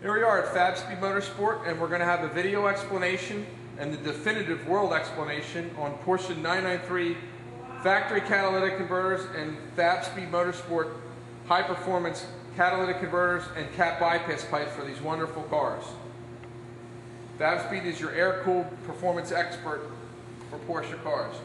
Here we are at Fabspeed Motorsport, and we're going to have a video explanation and the definitive world explanation on Porsche 993 factory catalytic converters and Fabspeed Motorsport high performance catalytic converters and cat bypass pipes for these wonderful cars. Fabspeed is your air-cooled performance expert for Porsche cars.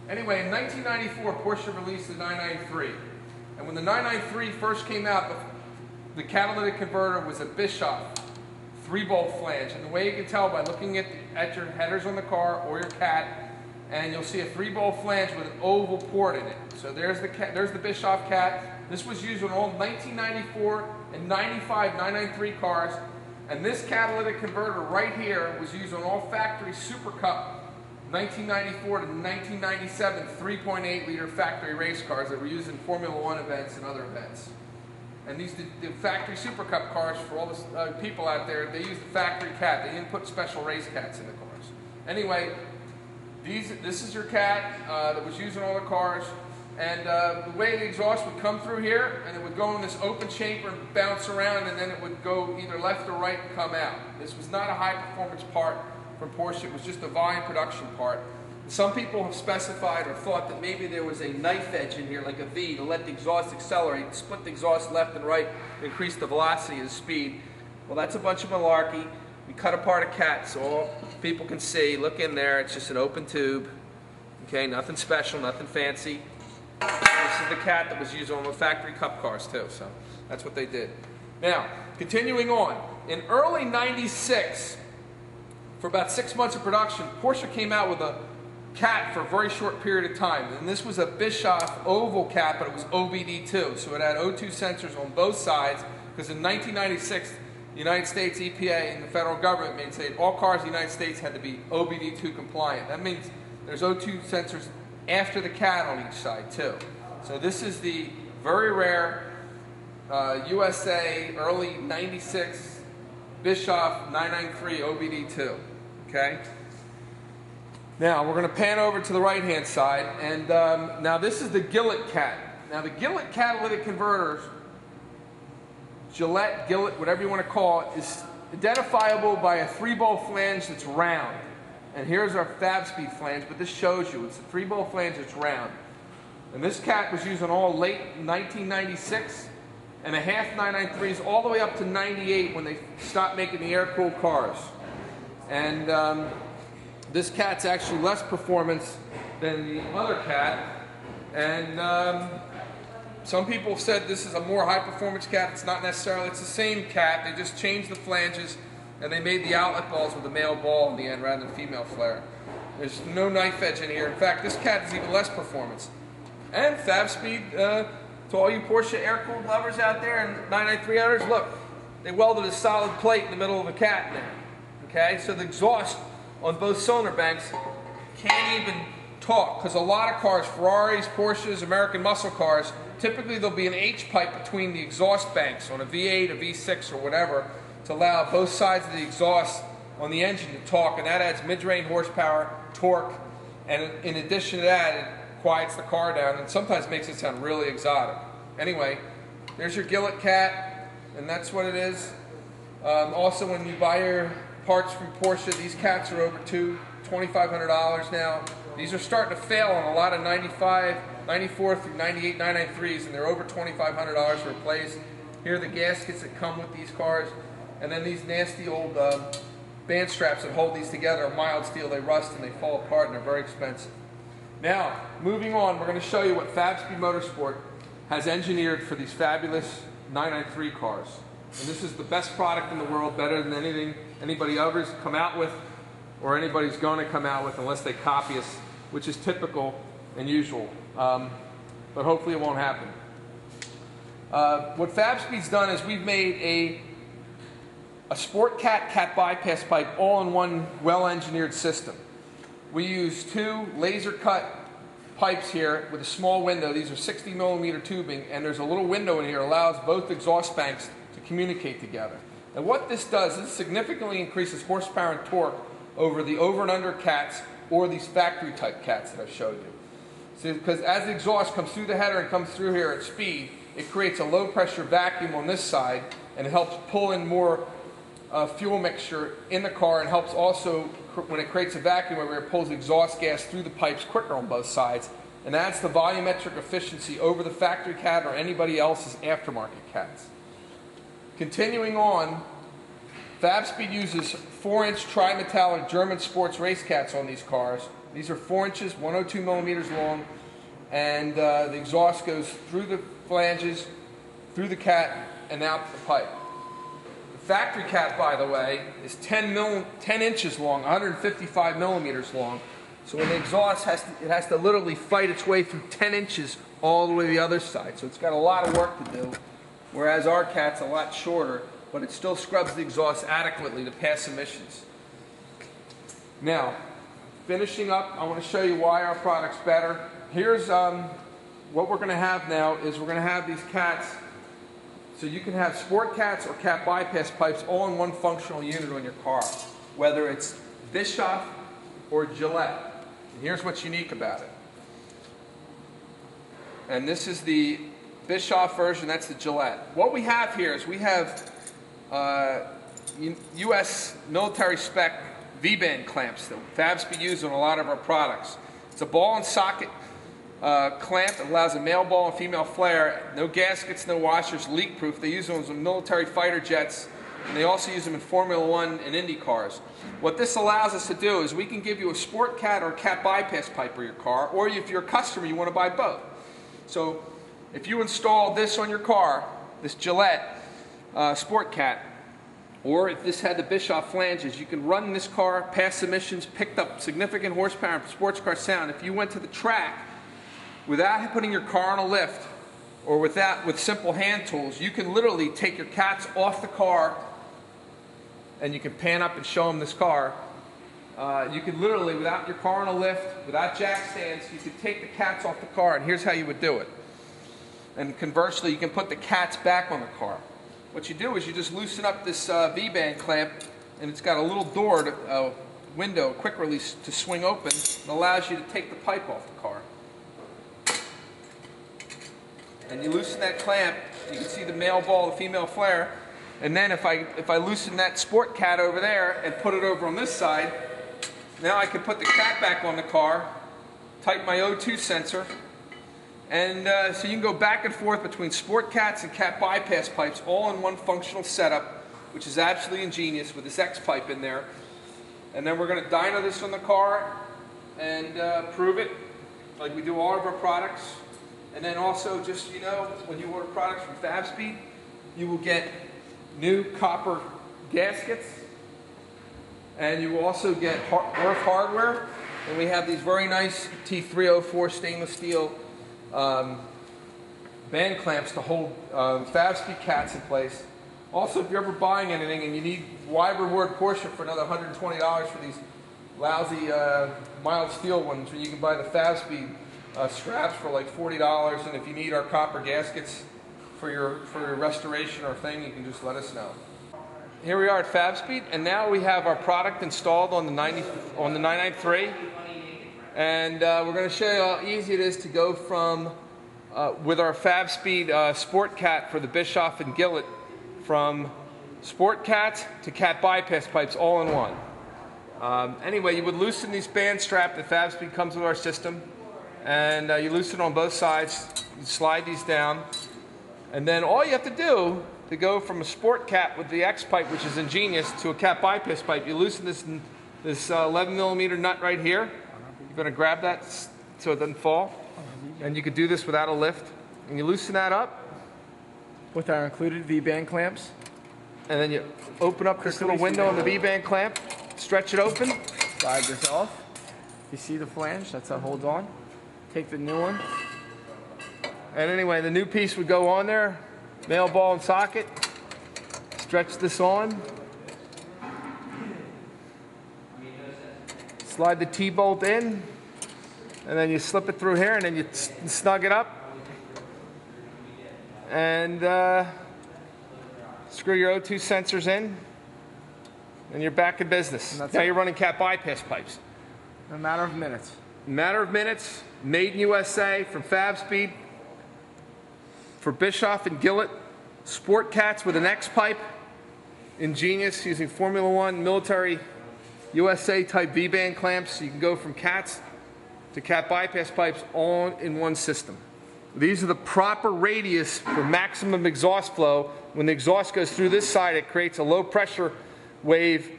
Anyway, in 1994, Porsche released the 993. And when the 993 first came out, the catalytic converter was a Bishoff 3-bolt flange. And the way you can tell by looking at your headers on the car or your cat, and you'll see a 3-bolt flange with an oval port in it. So there's the Bischoff cat. This was used on all 1994 and 95 993 cars. And this catalytic converter right here was used on all factory Super Cup 1994 to 1997 3.8 liter factory race cars that were used in Formula One events and other events. And these the factory Super Cup cars, for all the people out there, they used the factory cat. They didn't put special race cats in the cars. Anyway, this is your cat that was used in all the cars. And the way the exhaust would come through here, and it would go in this open chamber and bounce around, and then it would go either left or right and come out. This was not a high-performance part from Porsche. It was just a volume production part. Some people have specified or thought that maybe there was a knife edge in here, like a V, to let the exhaust accelerate, split the exhaust left and right, increase the velocity and the speed. Well, that's a bunch of malarkey. We cut apart a cat so all people can see. Look in there. It's just an open tube. Okay, nothing special, nothing fancy. This is the cat that was used on the factory cup cars too, so that's what they did. Now, continuing on, in early '96, for about 6 months of production, Porsche came out with a cat for a very short period of time, and this was a Bischoff oval cat, but it was OBD2, so it had O2 sensors on both sides, because in 1996, the United States EPA and the federal government made say all cars in the United States had to be OBD2 compliant. That means there's O2 sensors after the cat on each side too. So this is the very rare USA early '96 Bischoff 993 OBD2. Okay. Now we're going to pan over to the right hand side, and now this is the Gillet cat. Now the Gillet catalytic converters, Gillet, whatever you want to call it, is identifiable by a 3-bolt flange that's round. And here's our Fabspeed flange, but this shows you it's a 3-bolt flange that's round. And this cat was used on all late 1996 and a half 993s all the way up to 98 when they stopped making the air-cooled cars. And this cat's actually less performance than the other cat. And some people have said this is a more high-performance cat. It's not necessarily. It's the same cat. They just changed the flanges, and they made the outlet balls with a male ball in the end rather than female flare. There's no knife edge in here. In fact, this cat is even less performance. And Fabspeed, to all you Porsche air-cooled lovers out there and 993 owners, look, they welded a solid plate in the middle of a cat in there. Okay, so the exhaust on both cylinder banks can't even talk, because a lot of cars, Ferraris, Porsches, American muscle cars, typically there'll be an H-pipe between the exhaust banks on a V8, a V6, or whatever, to allow both sides of the exhaust on the engine to talk, and that adds mid-range horsepower, torque, and in addition to that, it quiets the car down and sometimes makes it sound really exotic. Anyway, there's your Gillet cat, and that's what it is. Also, when you buy your parts from Porsche, these cats are over $2,500 now. These are starting to fail on a lot of 95, 94 through 98 993s, and they're over $2,500 to replace. Here are the gaskets that come with these cars. And then these nasty old band straps that hold these together are mild steel. They rust and they fall apart, and they're very expensive. Now, moving on, we're going to show you what Fabspeed Motorsport has engineered for these fabulous 993 cars. And this is the best product in the world, better than anything anybody ever has come out with or anybody's going to come out with unless they copy us, which is typical and usual. But hopefully it won't happen. What Fabspeed's done is we've made a sport cat bypass pipe all in one well-engineered system. We use 2 laser cut pipes here with a small window. These are 60 millimeter tubing, and there's a little window in here that allows both exhaust banks to communicate together. And what this does is significantly increases horsepower and torque over the over and under cats or these factory type cats that I've showed you. So, because as the exhaust comes through the header and comes through here at speed, it creates a low pressure vacuum on this side, and it helps pull in more fuel mixture in the car, and helps also, when it creates a vacuum where it pulls exhaust gas through the pipes quicker on both sides, and adds the volumetric efficiency over the factory cat or anybody else's aftermarket cats. Continuing on, Fabspeed uses 4-inch tri-metallic German sports race cats on these cars. These are 4 inches, 102 millimeters long, and the exhaust goes through the flanges, through the cat, and out the pipe. The factory cat, by the way, is 10 inches long, 155 millimeters long. So when the exhaust it has to literally fight its way through 10 inches all the way to the other side. So it's got a lot of work to do, whereas our cat's a lot shorter, but it still scrubs the exhaust adequately to pass emissions. Now, finishing up, I want to show you why our product's better. Here's what we're going to have now is we're going to have these cats, so you can have sport cats or cat bypass pipes all in one functional unit on your car, whether it's Bishoff or Gillet. And here's what's unique about it. And this is the Bishoff version, that's the Gillet. What we have here is we have US military spec V-band clamps that Fabspeed uses on a lot of our products. It's a ball and socket clamp that allows a male ball and female flare. No gaskets, no washers, leak proof. They use them on military fighter jets, and they also use them in Formula One and Indy cars. What this allows us to do is we can give you a sport cat or a cat bypass pipe for your car, or if you're a customer, you want to buy both. So if you install this on your car, this Gillet sport cat, or if this had the Bischoff flanges, you can run this car, pass emissions, picked up significant horsepower and sports car sound. If you went to the track without putting your car on a lift, or with simple hand tools, you can literally take your cats off the car, and you can pan up and show them this car. You could literally, without your car on a lift, without jack stands, you could take the cats off the car, and here's how you would do it. And conversely, you can put the cats back on the car. What you do is you just loosen up this V-band clamp, and it's got a little door, window, quick release to swing open. It allows you to take the pipe off the car. And you loosen that clamp, you can see the male ball, the female flare. And then if I loosen that sport cat over there and put it over on this side, now I can put the cat back on the car, tighten my O2 sensor, and so you can go back and forth between sport cats and cat bypass pipes all in one functional setup, which is absolutely ingenious with this X-Pipe in there. And then we're going to dyno this on the car and prove it like we do all of our products. And then also, just, you know, when you order products from Fabspeed, you will get new copper gaskets, and you will also get Earth hardware. And we have these very nice T304 stainless steel band clamps to hold Fabspeed cats in place. Also, if you're ever buying anything and you need why reward Porsche for another $120 for these lousy mild steel ones, you can buy the Fabspeed straps for like $40, and if you need our copper gaskets for your restoration or thing, you can just let us know. Here we are at Fabspeed, and now we have our product installed on the 993, and we're going to show you how easy it is to go from with our Fabspeed Sport Cat for the Bischoff and Gillet, from Sport Cats to Cat bypass pipes all in one. Anyway, you would loosen these band strap that Fabspeed comes with our system, and you loosen it on both sides, you slide these down, and then all you have to do to go from a sport cat with the X-Pipe, which is ingenious, to a cat bypass pipe, you loosen this 11mm nut right here. You're going to grab that so it doesn't fall, and you could do this without a lift. And you loosen that up with our included V-band clamps, and then you open up this little window on the V-band clamp, stretch it open, slide this off. You see the flange? That's how it holds on. Take the new one. And anyway, the new piece would go on there, male ball and socket, stretch this on, slide the T-bolt in, and then you slip it through here, and then you snug it up, and screw your O2 sensors in, and you're back in business. Now you're running cat bypass pipes. In a matter of minutes. In a matter of minutes, made in USA from Fabspeed, for Bischoff and Gillet, sport cats with an X-Pipe, ingenious, using Formula One, military, USA type V-band clamps. So you can go from cats to cat bypass pipes all in one system. These are the proper radius for maximum exhaust flow. When the exhaust goes through this side, it creates a low pressure wave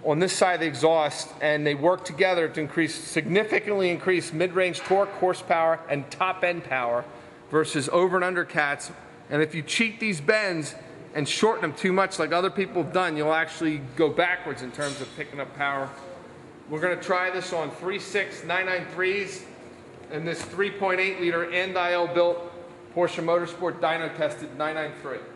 on this side of the exhaust, and they work together to significantly increase mid-range torque, horsepower, and top-end power versus over and under cats. And if you cheat these bends and shorten them too much like other people have done, you'll actually go backwards in terms of picking up power. We're going to try this on 3.6 993s and this 3.8 liter Andile built Porsche Motorsport dyno tested 993.